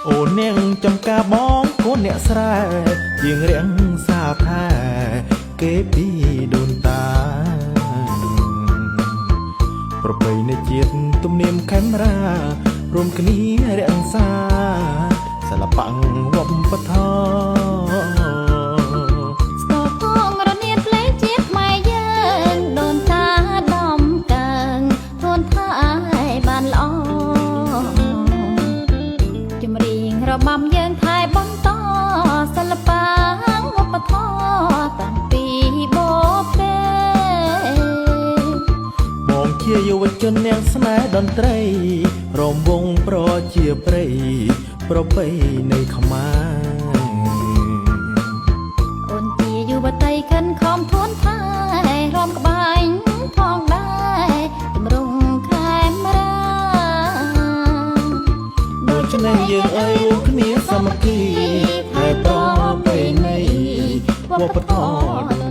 អូននាងចំការបងកូនអ្នកស្រែជាងរៀងសាខែគេពីដូនតាប្រពៃណីជាតិទំនៀមខេមរារួមគ្នារក្សាសិល្បៈវប្បធម៌ស្គរផងរនាតភ្លេងជាតិខ្មែរយើងដូនតាដំកើងខ្លួនថាឲ្យបានល្អចម្រៀងរបាំយើងថែបន្តសិល្បៈវប្បធម៌តាំងពីបបទេបងជាយុវជននាងស្នេហ៍តន្ត្រីរំវងប្រជាប្រិយប្រពៃណីខ្មែរអូនជាយុវតីខិនខំធន់ថែរំក្បាញ់ផងដែរទម្រង់ខេមរាដូច្នេះយើងអើយរួមគ្នាសាមគ្គីថែប្រពៃណីវប្បធម៌